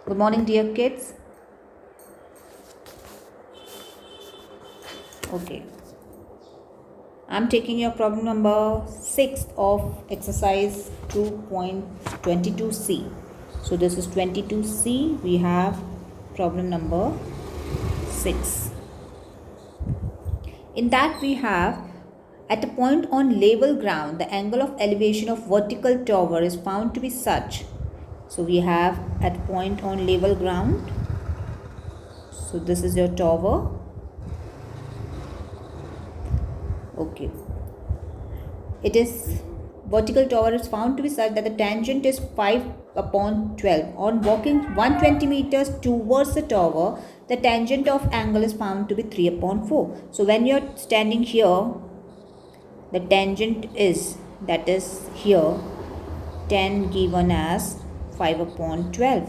Good morning, dear kids. Okay, I'm taking your problem number 6 of exercise 2.22c. So, this is 22c. We have problem number 6. In that, we have at a point on level ground, the angle of elevation of vertical tower is found to be such. So, we have at point on level ground. So, this is your tower. Okay. It is vertical tower is found to be such that the tangent is 5 upon 12. On walking 120 meters towards the tower, the tangent of angle is found to be 3 upon 4. So when you're standing here, the tangent is, that is here, 10 given as 5 upon 12.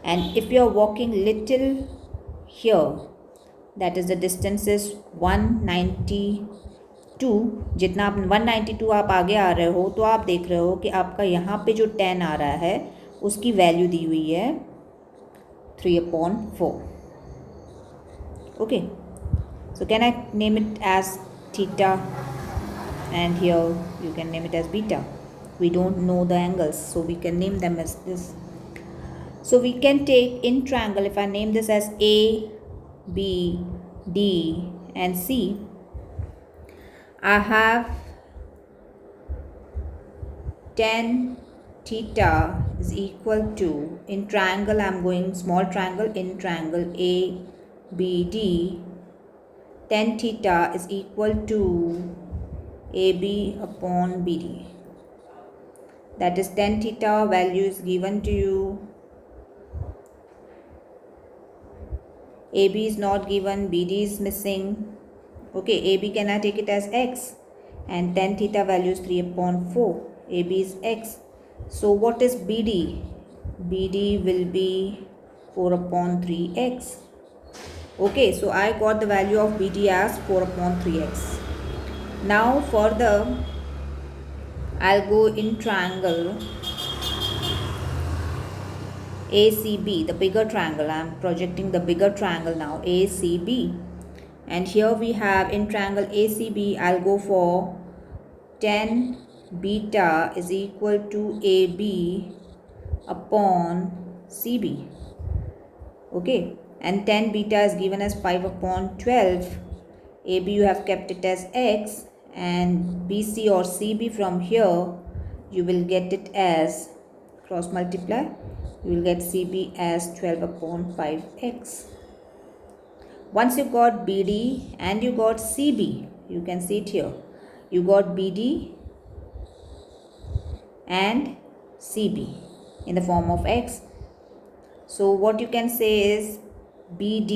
And if you're walking little here, that is the distance is 192. जितना आप 192 आप आगे आ रहे हो तो आप देख रहे हो कि आपका यहाँ पे जो 10 आ रहा है उसकी वैल्यू दी हुई है 3/4. Okay, so can I name it as theta and here you can name it as beta. We don't know the angles, so we can name them as this. So we can take in triangle, if I name this as A, B, D and C, I have tan theta is equal to, in triangle I am going small triangle, in triangle ABD, tan theta is equal to AB upon BD. That is tan theta value is given to you. AB is not given, BD is missing. Okay, AB can I take it as X and tan theta value is 3/4. AB is X. So what is BD? BD will be 4/3x. Okay, so I got the value of BD as 4/3x. Now further, I'll go in triangle ACB, the bigger triangle. I'm projecting the bigger triangle now, ACB. And here we have in triangle ACB, I'll go for tan beta is equal to AB upon CB. Okay, and tan beta is given as 5/12. AB you have kept it as X, and BC or CB from here you will get it as cross multiply. You will get CB as 12/5x. Once you got BD and you got CB, you can see it here. You got BD and CB in the form of X. So what you can say is BC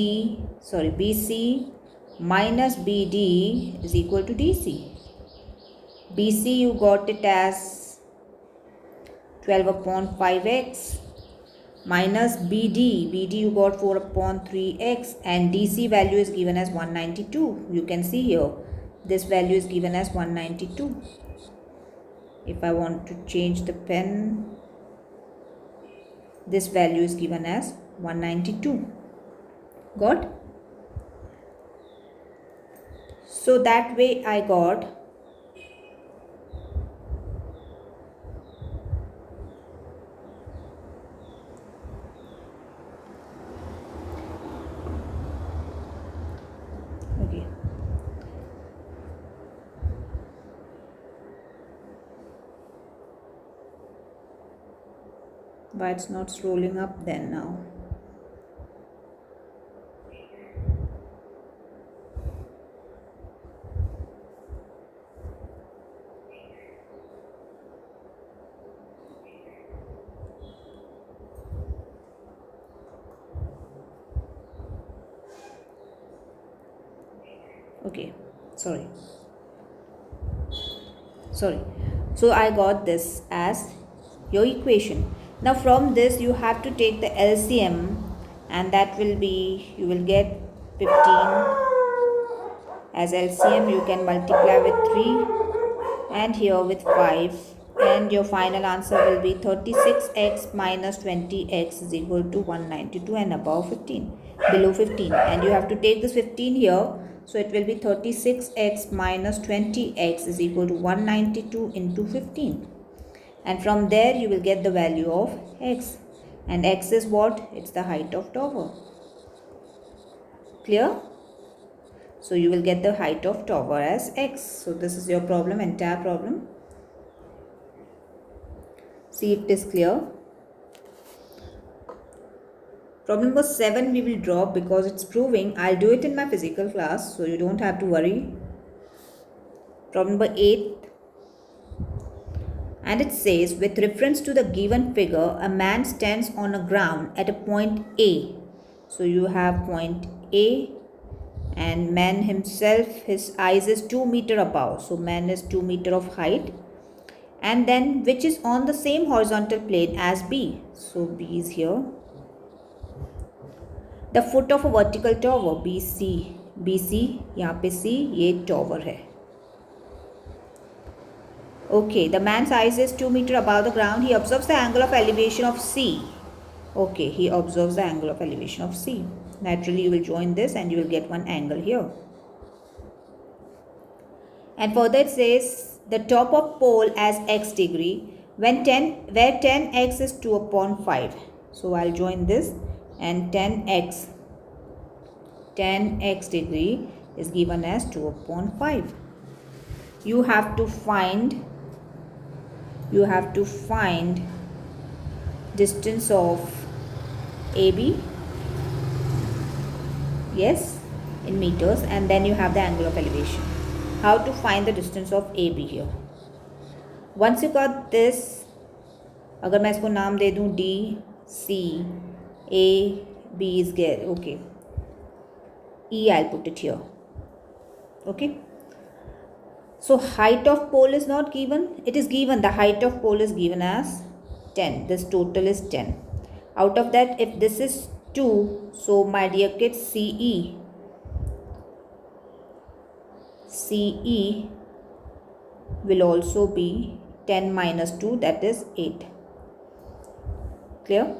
minus BD is equal to DC. BC you got it as 12/5x minus BD you got 4/3x, and DC value is given as 192. You can see here this value is given as 192. If I want to change the pen, this value is given as 192. Got? So that way I got okay. Why it's not scrolling up then now? Okay, sorry. So I got this as your equation. Now from this you have to take the LCM, and that will be, you will get 15 as LCM. You can multiply with 3 and here with 5 and your final answer will be 36x minus 20x is equal to 192 and above 15, below 15, and you have to take this 15 here, so it will be 36x minus 20x is equal to 192 into 15, and from there you will get the value of x, and x is what? It's the height of tower. Clear? So you will get the height of tower as x. So this is your problem, entire problem. See if it is clear. Problem number 7 we will drop because it's proving. I'll do it in my physical class, so you don't have to worry. Problem number 8. And it says, with reference to the given figure, a man stands on a ground at a point A. So you have point A, and man himself, his eyes is 2 meter above. So man is 2 meter of height. And then which is on the same horizontal plane as B. So B is here. The foot of a vertical tower, BC. BC, यहाँ पे C, ये tower है. Okay, the man's eyes is 2 meter above the ground. He observes the angle of elevation of C. Okay, he observes the angle of elevation of C. Naturally, you will join this and you will get one angle here. And further it says, the top of pole as x degree, where 10x is 2 upon 5. So I'll join this, and 10x degree is given as 2 upon 5. You have to find distance of AB, yes, in meters, and then you have the angle of elevation. How to find the distance of AB here? Once you got this, अगर मैं इसको नाम दे दूँ D, C, A, B is there, okay. E I'll put it here, okay. So height of pole is not given. It is given, the height of pole is given as 10. This total is 10. Out of that, if this is 2, so my dear kids, CE will also be 10 minus 2, that is 8. Clear?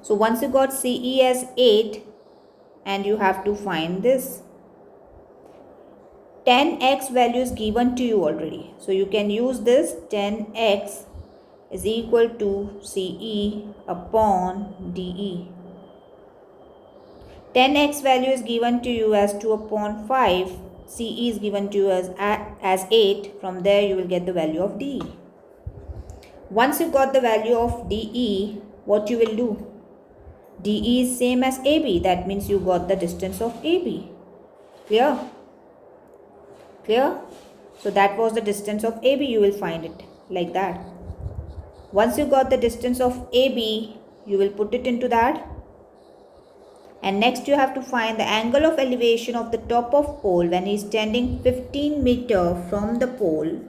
So once you got CE as 8, and you have to find this. 10x value is given to you already. So you can use this. 10x is equal to CE upon DE. 10x value is given to you as 2 upon 5. CE is given to you as 8. From there you will get the value of DE. Once you got the value of DE, what you will do? DE is same as AB. That means you got the distance of AB. Clear? Clear? So that was the distance of AB. You will find it like that. Once you got the distance of AB, you will put it into that. And next you have to find the angle of elevation of the top of pole when he is standing 15 meter from the pole.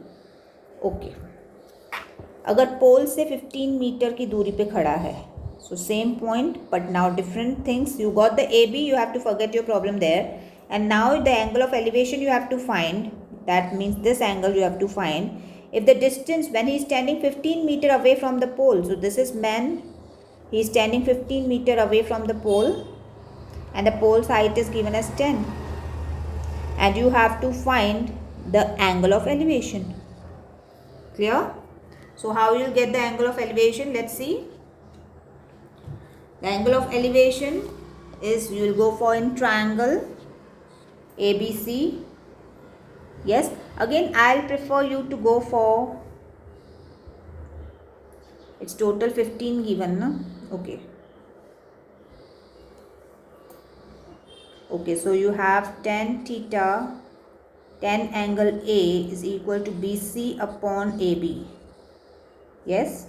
Okay. अगर पोल से 15 metre की दूरी पे खड़ा है, so same point but now different things. You got the AB, you have to forget your problem there, and now the angle of elevation you have to find. That means this angle you have to find. If the distance when he is standing 15 meter away from the pole, so this is man, he is standing 15 meter away from the pole, and the pole's height is given as 10, and you have to find the angle of elevation. Clear? So how you will get the angle of elevation? Let's see. The angle of elevation is, you will go for in triangle ABC. Yes, again I'll prefer you to go for, it's total 15 given, no? Okay. Okay, so you have 10 theta, 10 angle A is equal to BC upon AB. Yes,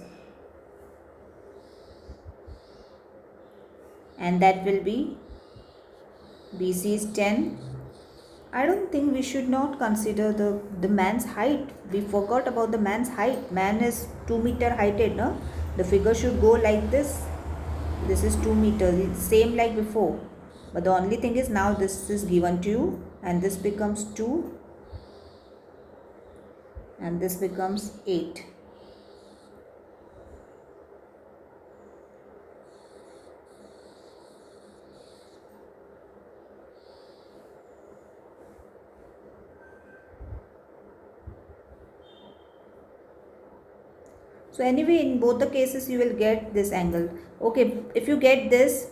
and that will be BC is 10. I don't think we should not consider the man's height. We forgot about the man's height. Man is 2 meter heighted, no? The figure should go like this. This is 2 meters. It's same like before. But the only thing is now this is given to you, and this becomes 2 and this becomes 8. So anyway, in both the cases you will get this angle. Okay, if you get this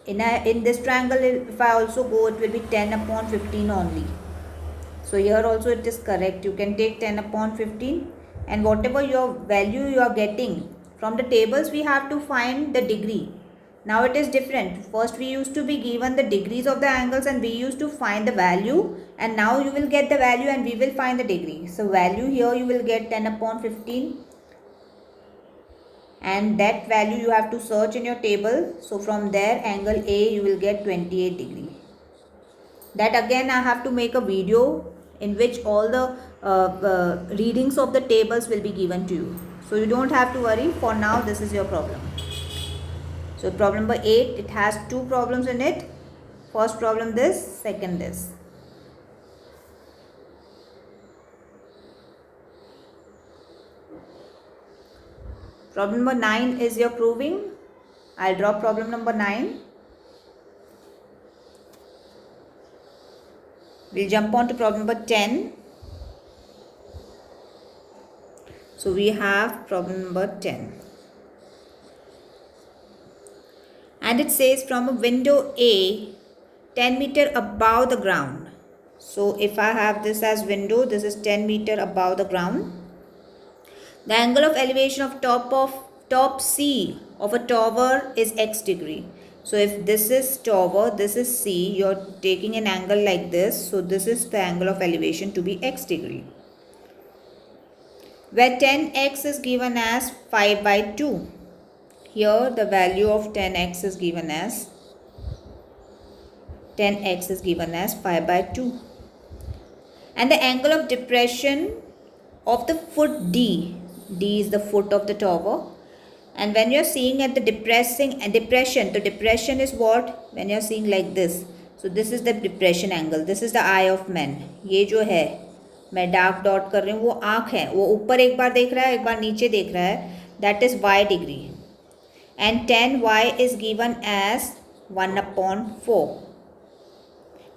in this triangle, if I also go, it will be 10 upon 15 only. So here also it is correct. You can take 10 upon 15, and whatever your value you are getting from the tables, we have to find the degree. Now it is different. First we used to be given the degrees of the angles and we used to find the value, and now you will get the value and we will find the degree. So value here you will get 10 upon 15, and that value you have to search in your table. So from there angle A you will get 28 degree. That again I have to make a video in which all the readings of the tables will be given to you. So you don't have to worry. For now this is your problem. So problem number 8, it has two problems in it. First problem this, second this. Problem number 9 is your proving. I'll draw problem number 9. We'll jump on to problem number 10. So we have problem number 10. And it says from a window A 10 meter above the ground. So if I have this as window, this is 10 meter above the ground. The angle of elevation of top C of a tower is x degree. So if this is tower, this is C, you're taking an angle like this. So this is the angle of elevation to be x degree. Where 10x is given as 5 by 2. Here the value of 10x is given as 5 by 2. And the angle of depression of the foot D is the foot of the tower. And when you are seeing at the depression, the depression is what? When you are seeing like this. So this is the depression angle. This is the eye of man. ये जो है मैं dark dot कर रही हूँ वो आँख है, वो ऊपर एक बार देख रहा है एक बार नीचे देख रहा है. That is y degree. And 10y is given as 1 upon 4.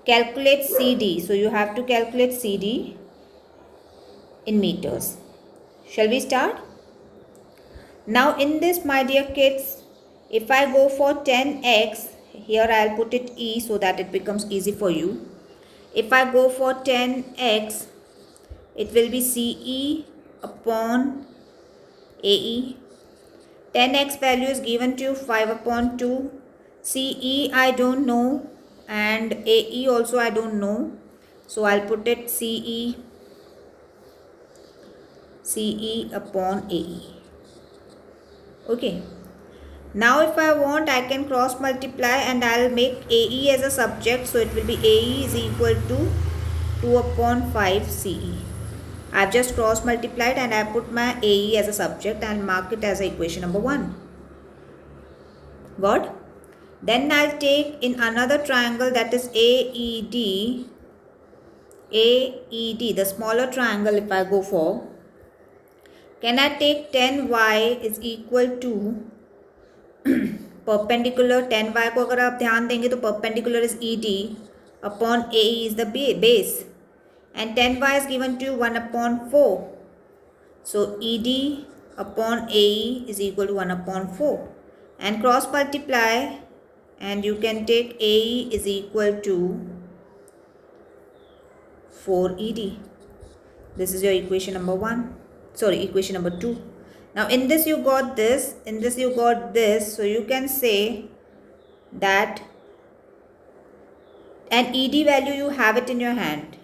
Calculate CD. So you have to calculate CD in meters. Shall we start? Now in this, my dear kids, if I go for 10x, here I'll put it E so that it becomes easy for you. If I go for 10x, it will be CE upon AE. 10x value is given to 5 upon 2. CE I don't know and AE also I don't know. So I'll put it CE upon AE. Okay. Now if I want, I can cross multiply and I'll make AE as a subject. So it will be AE is equal to 2 upon 5 CE. I've just cross multiplied and I put my AE as a subject and mark it as equation number 1. Got? Then I'll take in another triangle, that is AED, the smaller triangle if I go for. Can I take 10y is equal to perpendicular, 10y को अगर आप ध्यान देंगे तो perpendicular is ED upon AE is the base. And 10y is given to 1 upon 4. So ED upon AE is equal to 1 upon 4. And cross multiply and you can take AE is equal to 4ED. This is your equation number 1. Sorry, equation number 2. Now in this you got this, in this you got this. So you can say that an ED value you have it in your hand.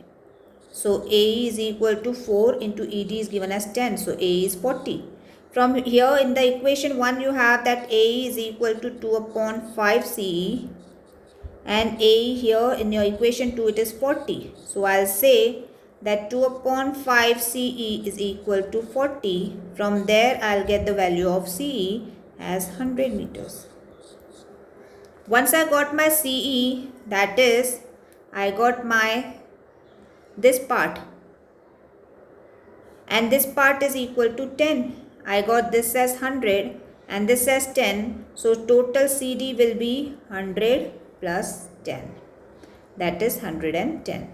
So AE is equal to 4 into ED is given as 10. So AE is 40. From here in the equation 1 you have that AE is equal to 2 upon 5 CE. And AE here in your equation 2 it is 40. So I'll say that 2 upon 5 CE is equal to 40. From there I'll get the value of CE as 100 meters. Once I got my CE, that is I got my this part and this part is equal to 10. I got this as 100 and this as 10. So total CD will be 100 plus 10. That is 110.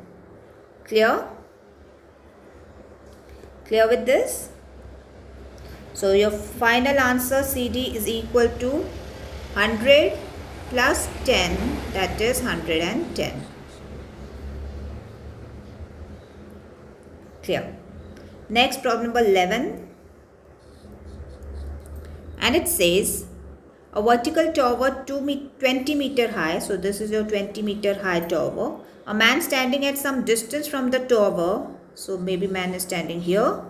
Clear? Clear with this? So your final answer CD is equal to 100 plus 10, that is 110. Clear. Next, problem number 11. And it says a vertical tower 20 meter high. So this is your 20 meter high tower. A man standing at some distance from the tower. So maybe man is standing here.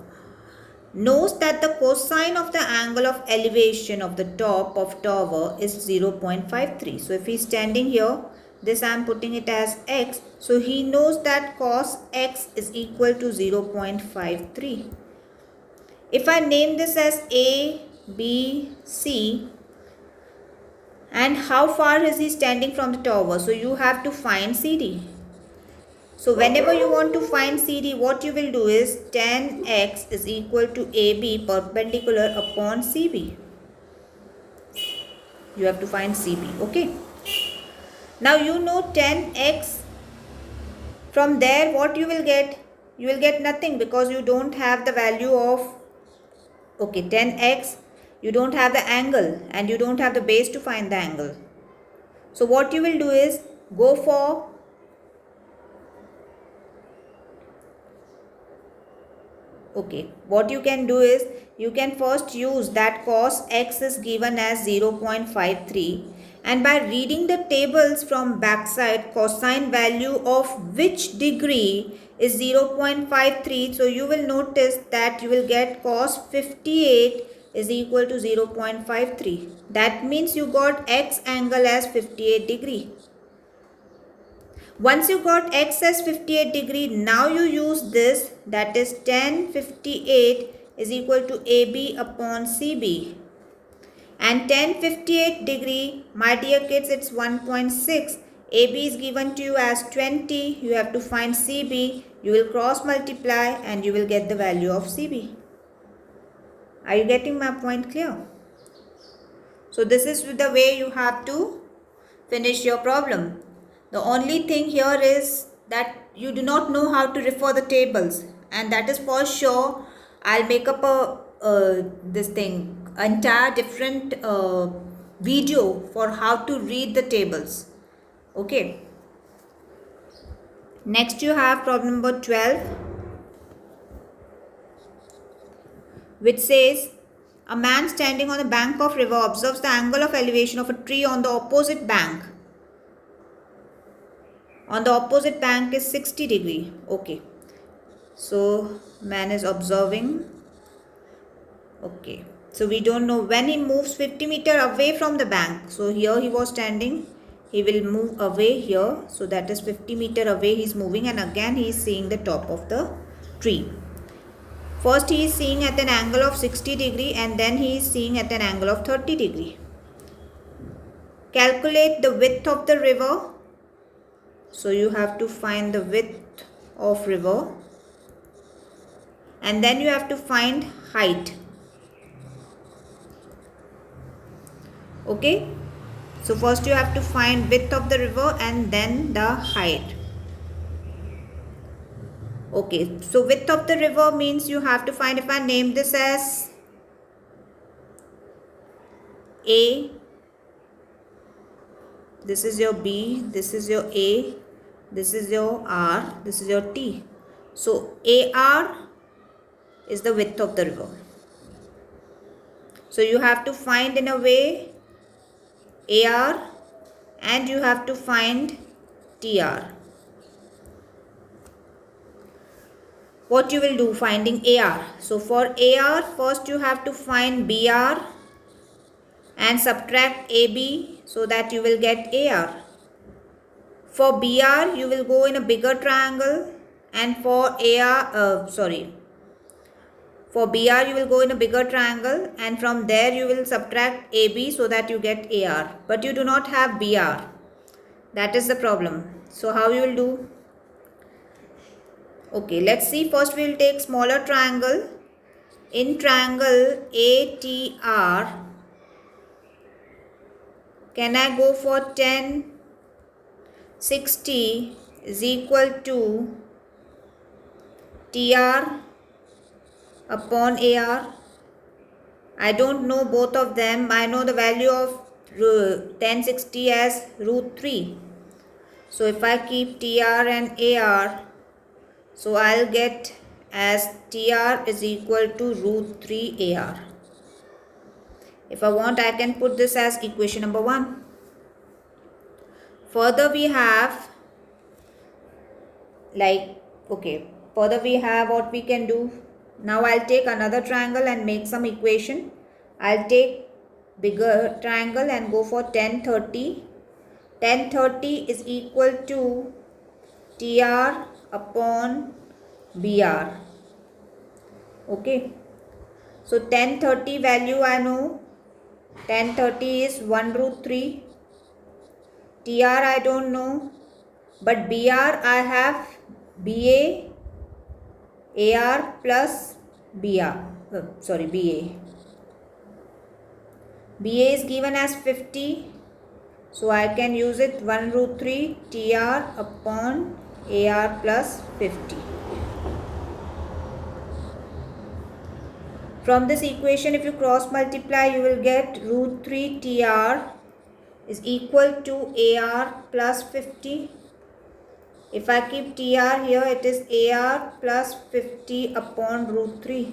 Knows that the cosine of the angle of elevation of the top of tower is 0.53. So if he is standing here, this I am putting it as x. So he knows that cos x is equal to 0.53. If I name this as A, B, C, and how far is he standing from the tower? So you have to find CD. So whenever you want to find CD, what you will do is 10x is equal to AB perpendicular upon CB. You have to find CB, okay? Now you know 10x. From there, what you will get? You will get nothing because you don't have the value of, okay, 10x. You don't have the angle and you don't have the base to find the angle. So what you will do is go for what you can do is you can first use that cos x is given as 0.53, and by reading the tables from backside, cosine value of which degree is 0.53. So you will notice that you will get cos 58 is equal to 0.53. That means you got x angle as 58 degree. Once you got x as 58 degree, now you use this, that is 1058 is equal to AB upon CB. And 1058 degree, my dear kids, it's 1.6. AB is given to you as 20. You have to find CB. You will cross multiply and you will get the value of CB. Are you getting my point clear? So this is the way you have to finish your problem. The only thing here is that you do not know how to refer the tables, and that is for sure. I'll make up entire different video for how to read the tables. Okay. Next you have problem number 12, which says a man standing on the bank of river observes the angle of elevation of a tree on the opposite bank. On the opposite bank is 60 degree. Okay. So man is observing. Okay. So we don't know when he moves 50 meter away from the bank. So here he was standing. He will move away here. So that is 50 meter away he is moving, and again he is seeing the top of the tree. First he is seeing at an angle of 60 degree and then he is seeing at an angle of 30 degree. Calculate the width of the river. So you have to find the width of river, and then you have to find height. Okay. So first you have to find width of the river and then the height. Okay. So width of the river means you have to find, if I name this as A, this is your B, this is your A, this is your R, this is your T. So AR is the width of the river. So you have to find in a way AR and you have to find TR. What you will do finding AR? So for AR, first you have to find BR and subtract AB so that you will get AR. For BR, you will go in a bigger triangle, and for for BR you will go in a bigger triangle, and from there you will subtract AB so that you get AR. But you do not have BR. That is the problem. So how you will do? Okay, let's see. First we will take smaller triangle. In triangle ATR, can I go for 10, 60 is equal to TR upon AR? I don't know both of them. I know the value of 1060 as root 3. So if I keep TR and AR, so I'll get as TR is equal to root 3 AR. If I want, I can put this as equation number 1. Further we have further we have what we can do. Now I'll take another triangle and make some equation. I'll take bigger triangle and go for 1030. 1030 is equal to TR upon BR. Okay. So 1030 value I know. 1030 is 1 root 3. TR I don't know. But BR I have BA, AR plus BA. BA is given as 50. So I can use it 1 root 3 TR upon AR plus 50. From this equation, if you cross multiply, you will get root 3 TR is equal to AR plus 50. If I keep TR here, it is AR plus 50 upon root 3.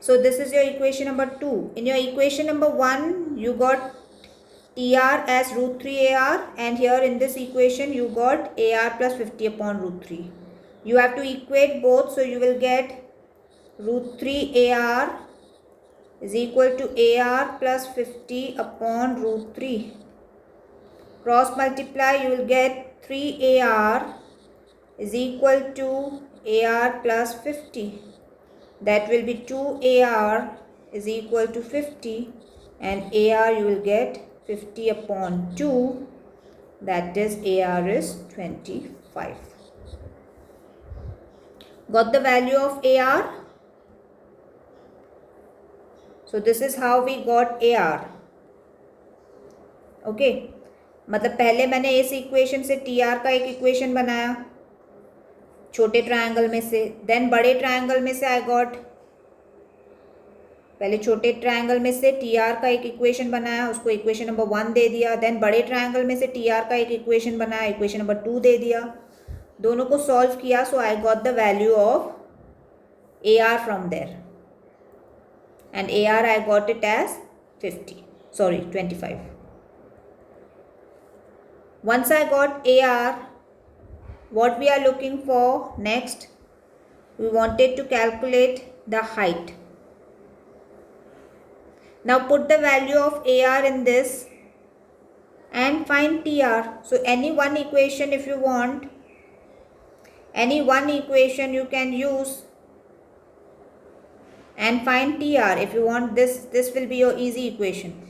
So this is your equation number 2. In your equation number 1, you got TR as root 3 AR, and here in this equation, you got AR plus 50 upon root 3. You have to equate both, so you will get root 3 AR is equal to AR plus 50 upon root 3. Cross multiply, you will get 3 AR is equal to AR plus 50. That will be 2 AR is equal to 50, and AR you will get 50 upon 2, that is AR is 25. Got the value of AR? So this is how we got AR. Okay. मतलब पहले मैंने इस equation से TR का एक equation बनाया छोटे triangle में से, देन बड़े ट्रायंगल में से आई गॉट, पहले छोटे ट्रायंगल में से TR का एक इक्वेशन बनाया, उसको इक्वेशन नंबर 1 दे दिया, देन बड़े ट्रायंगल में से TR का एक इक्वेशन बनाया, इक्वेशन नंबर 2 दे दिया, दोनों को सॉल्व किया. So I got the value of AR from there, and AR I got it as 25. Once I got AR, what we are looking for next? We wanted to calculate the height. Now put the value of AR in this and find TR. So any one equation, if you want, any one equation you can use and find TR. If you want this will be your easy equation.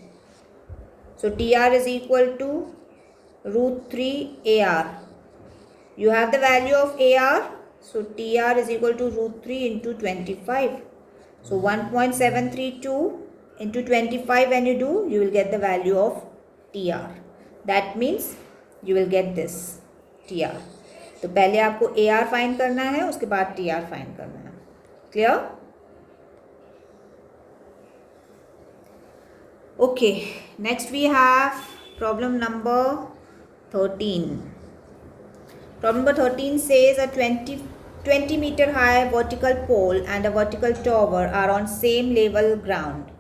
So TR is equal to root 3 AR. You have the value of AR. So TR is equal to root 3 into 25. So 1.732 into 25 when you do, you will get the value of TR. That means you will get this TR. तो पहले आपको AR find करना है, उसके बाद TR find करना है. Clear? Okay, next we have problem number 13. Problem number 13 says a 20 meter high vertical pole and a vertical tower are on same level ground.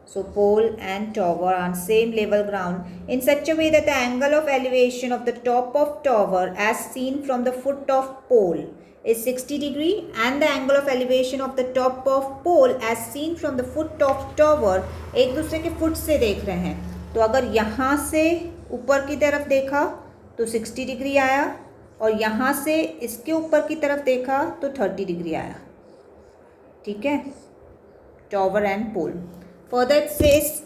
So pole and tower are on same level ground in such a way that the angle of elevation of the top of tower as seen from the foot of pole is 60 degree and the angle of elevation of the top of pole as seen from the foot of tower एक दूसरे के foot से देख रहे हैं. तो अगर यहाँ से ऊपर की तरफ देखा तो 60 डिग्री आया और यहाँ से इसके ऊपर की तरफ देखा तो 30 डिग्री आया. ठीक है, tower and pole. Further it says,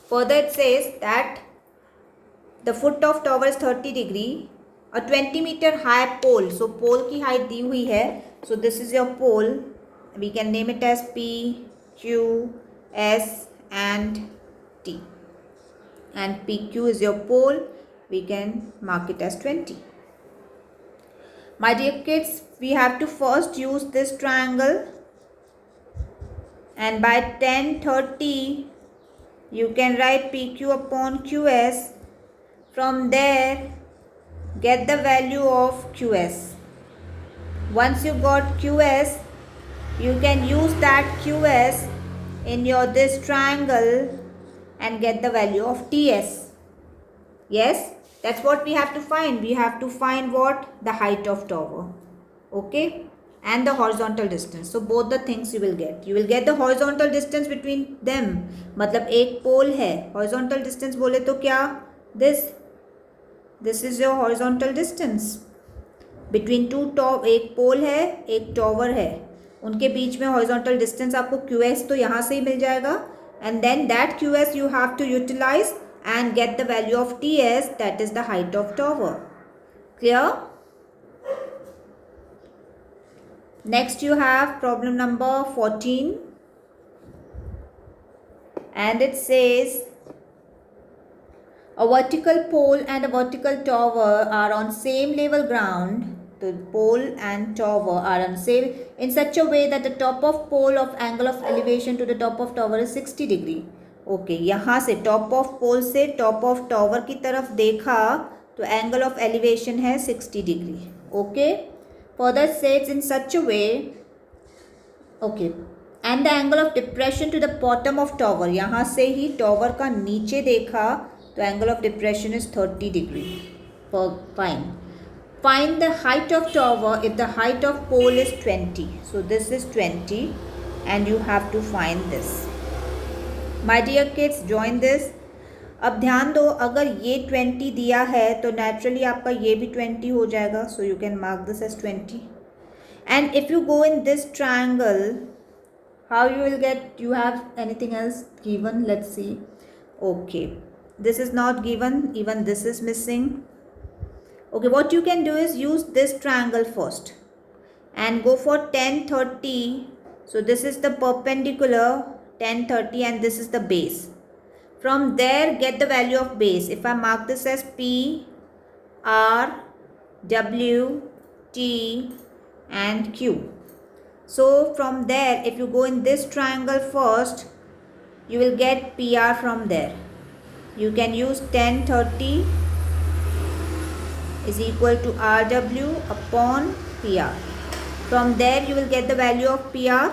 Further it says that the foot of tower is 30 degree. A 20 meter high pole. So pole की height दी हुई है. So this is your pole. We can name it as P, Q, S and T. And PQ is your pole. We can mark it as 20. My dear kids, we have to first use this triangle and by 1030 you can write PQ upon QS. From there get the value of QS. Once you got QS, you can use that QS in your this triangle and get the value of TS. Yes, that's what we have to find. We have to find what? The height of tower. Okay, and the horizontal distance. So both the things you will get. You will get the horizontal distance between them. मतलब एक पोल है. Horizontal distance बोले तो क्या? This is your horizontal distance. Between two tower, एक पोल है एक tower है, उनके बीच में हॉरिजॉन्टल डिस्टेंस आपको QS तो यहाँ से ही मिल जाएगा. And then that QS you have to utilize and get the value of TS, that is the height of tower. Clear? Next you have problem number 14 and it says a vertical pole and a vertical tower are on same level ground. The pole and tower are on same in such a way that the top of pole of angle of elevation to the top of tower is 60 degree. Okay यहाँ से top of पोल से top of tower की तरफ देखा तो angle of elevation है 60 degree. Okay, further sets in such a way. Okay, and the angle of depression to the bottom of tower. यहाँ से ही टॉवर का नीचे देखा तो angle of depression is 30 degree. Fine. Find the height of tower if the height of pole is 20. So this is 20 and you have to find this. My dear kids, join this. अब ध्यान दो, अगर ये 20 दिया है तो naturally आपका ये भी 20 हो जाएगा. So you can mark this as 20. And if you go in this triangle, how you will get? You have anything else given? Let's see. Okay, this is not given. Even this is missing. Okay, what you can do is use this triangle first and go for 10, 30. So this is the perpendicular 10, 30 and this is the base. From there get the value of base. If I mark this as P, R, W, T and Q. So from there if you go in this triangle first, you will get PR from there. You can use 10, 30 is equal to RW upon PR. From there you will get the value of PR.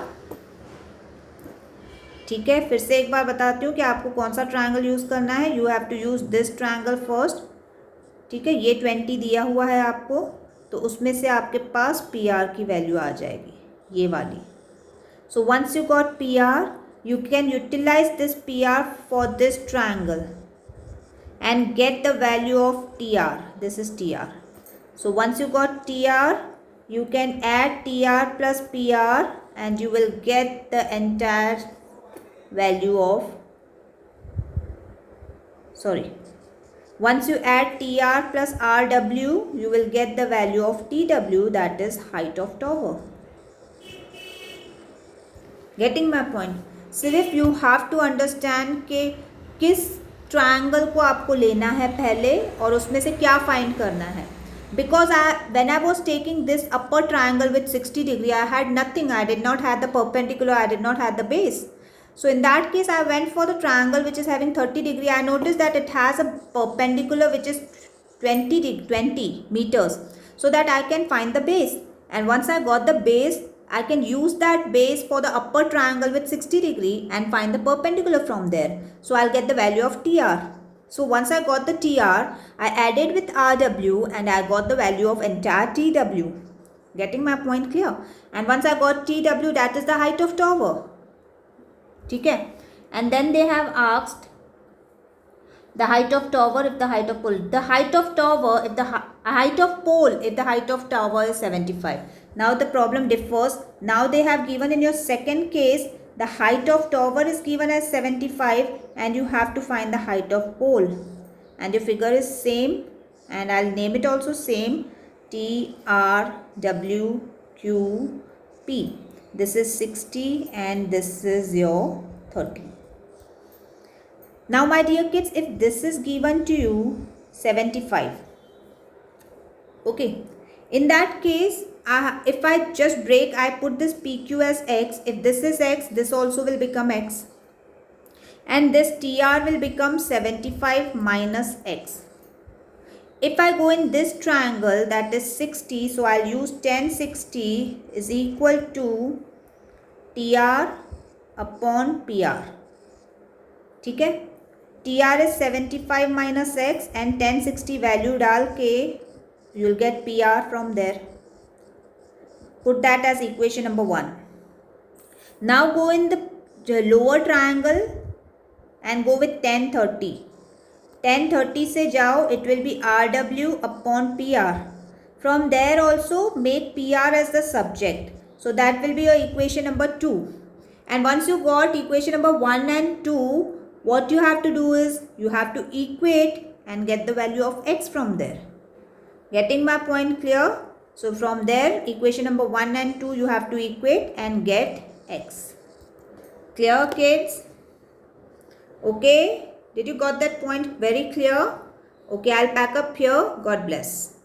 ठीक है, फिर से एक बार बताती हूँ कि आपको कौन सा ट्रायंगल यूज़ करना है. You have to use this triangle first. ठीक है, ये 20 दिया हुआ है आपको तो उसमें से आपके पास PR की वैल्यू आ जाएगी, ये वाली. So once you got PR, you can utilize this PR for this triangle and get the value of TR. This is TR. So once you got TR, you can add TR plus PR and you will get the entire value of, once you add TR plus RW, you will get the value of TW, that is height of tower. Getting my point? सिर्फ you have to understand कि किस triangle को आपको लेना है पहले और उसमें से क्या फाइंड करना है. Because when I was taking this upper triangle with 60 degree, I had nothing. I did not have the perpendicular, I did not have the base. So in that case, I went for the triangle which is having 30 degree. I noticed that it has a perpendicular which is 20 meters, so that I can find the base. And once I got the base, I can use that base for the upper triangle with 60 degree and find the perpendicular from there. So I'll get the value of TR. So once I got the TR, I added with RW and I got the value of entire TW. Getting my point clear? And once I got TW, that is the height of tower. ठीक है, and then they have asked the height of tower if the height of pole, the height of tower if the height of pole if the height of tower is 75. Now the problem differs. Now they have given in your second case the height of tower is given as 75 and you have to find the height of pole, and your figure is same and I'll name it also same, T R W Q P. This is 60 and this is your 30. Now my dear kids, if this is given to you 75, okay, in that case if I just break, I put this PQ as x. If this is x, this also will become x. And this TR will become 75 minus x. If I go in this triangle, that is 60, so I'll use tan 60 is equal to TR upon PR. ठीक है, TR is 75 minus x and tan 60 value डाल के you'll get PR from there. Put that as equation number 1. Now go in the lower triangle and go with tan 30. tan 30 से जाओ, it will be RW upon PR. From there also make PR as the subject. So that will be your equation number 2. And once you got equation number 1 and 2, what you have to do is you have to equate and get the value of x from there. Getting my point clear? So from there, equation number 1 and 2 you have to equate and get x. Clear, kids? Okay. Did you got that point very clear? Okay, I'll pack up here. God bless.